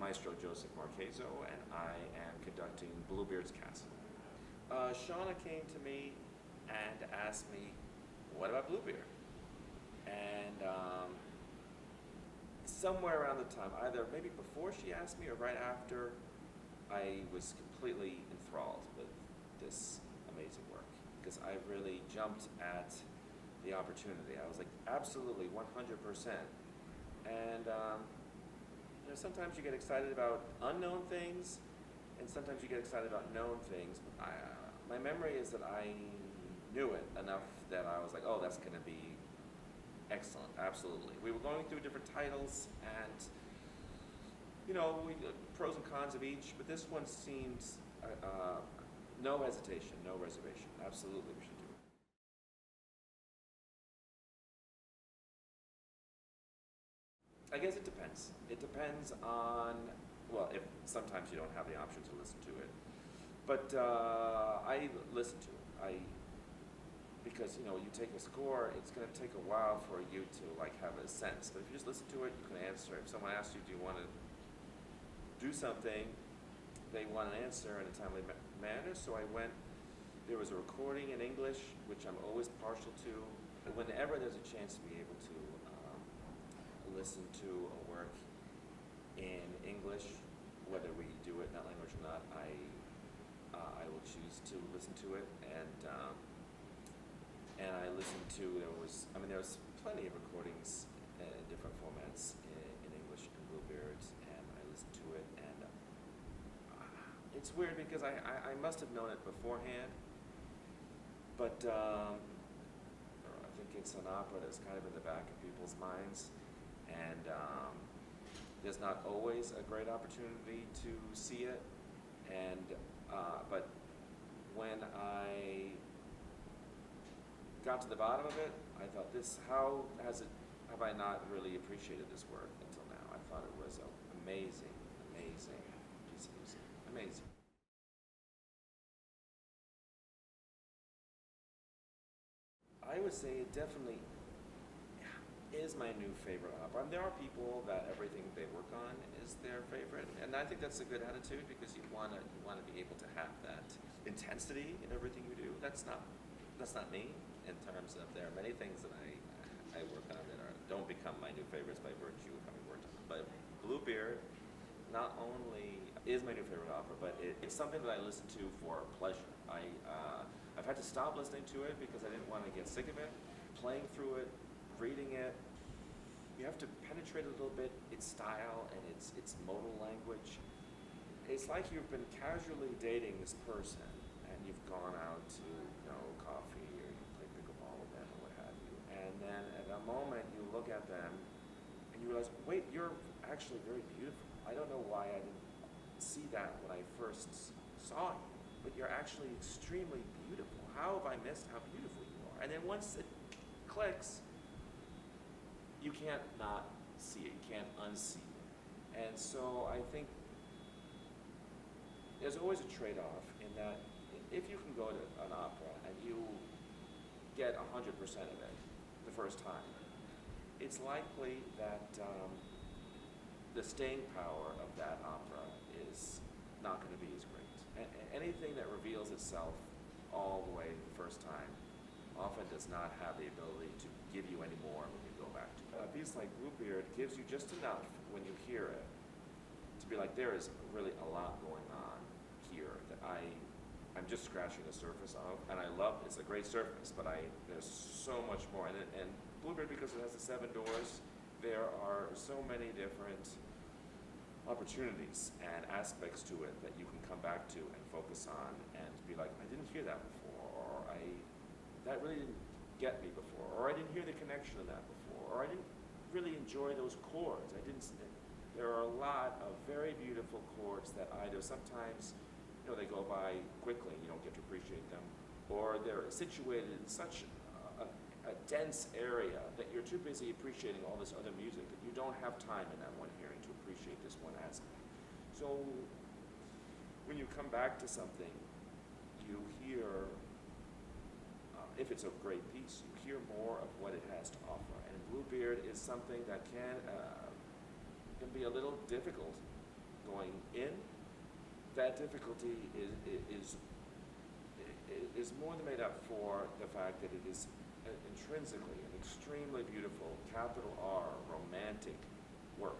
Maestro Joseph Marcheso, and I am conducting Bluebeard's Castle. Shauna came to me and asked me, what about Bluebeard? And somewhere around the time, either maybe before she asked me or right after, I was completely enthralled with this amazing work because I really jumped at the opportunity. I was like, absolutely, 100%. And sometimes you get excited about unknown things, and sometimes you get excited about known things. My memory is that I knew it enough that I was like, oh, that's going to be excellent, absolutely. We were going through different titles, and pros and cons of each, but this one seems no hesitation, no reservation. Absolutely, we should do it. I guess it depends. It depends on, well, if sometimes you don't have the option to listen to it. But I listen to it. Because you take a score, it's going to take a while for you to have a sense. But if you just listen to it, you can answer. If someone asks you, do you want to do something, they want an answer in a timely manner. So there was a recording in English, which I'm always partial to. Whenever there's a chance to be able to listen to a work in English, whether we do it in that language or not, I will choose to listen to it. And I listened to, there was plenty of recordings in different formats in English and Bluebeard, and I listened to it, and it's weird because I must have known it beforehand, but I think it's an opera that's kind of in the back of people's minds, and there's not always a great opportunity to see it, but when I got to the bottom of it, I thought, how have I not really appreciated this work until now? I thought it was an amazing piece of music. Amazing. I would say it definitely is my new favorite opera. And there are people that everything they work on is their favorite, and I think that's a good attitude because you want to be able to have that intensity in everything you do. That's not me. In terms of, there are many things that I work on that don't become my new favorites by virtue of having worked on them. But Bluebeard not only is my new favorite opera, but it's something that I listen to for pleasure. I've had to stop listening to it because I didn't want to get sick of it. Playing through it, reading it, you have to penetrate a little bit its style and its modal language. It's like you've been casually dating this person, and you've gone out to coffee, or you play pickleball with them, or what have you. And then at a moment you look at them and you realize, wait, you're actually very beautiful. I don't know why I didn't see that when I first saw you, but you're actually extremely beautiful. How have I missed how beautiful you are? And then once it clicks, you can't not see it, you can't unsee it. And so I think there's always a trade-off in that if you can go to an opera and you get 100% of it the first time, it's likely that the staying power of that opera is not going to be as great. Anything that reveals itself all the way the first time often does not have the ability to give you any more when you go back to it. A piece like Bluebeard gives you just enough when you hear it to be like, there is really a lot going on here that I'm just scratching the surface of, and I love it. It's a great surface, but there's so much more. And Bluebeard, because it has the 7 doors, there are so many different opportunities and aspects to it that you can come back to and focus on and be like, I didn't hear that before, or that really didn't get me before, or I didn't hear the connection of that before, or I didn't really enjoy those chords. There are a lot of very beautiful chords that either sometimes they go by quickly, you don't get to appreciate them, or they're situated in such a dense area that you're too busy appreciating all this other music that you don't have time in that one hearing to appreciate this one aspect. So when you come back to something, you hear, if it's a great piece, you hear more of what it has to offer. And Bluebeard is something that can be a little difficult going in. That difficulty is more than made up for the fact that it is intrinsically an extremely beautiful, capital R, romantic work.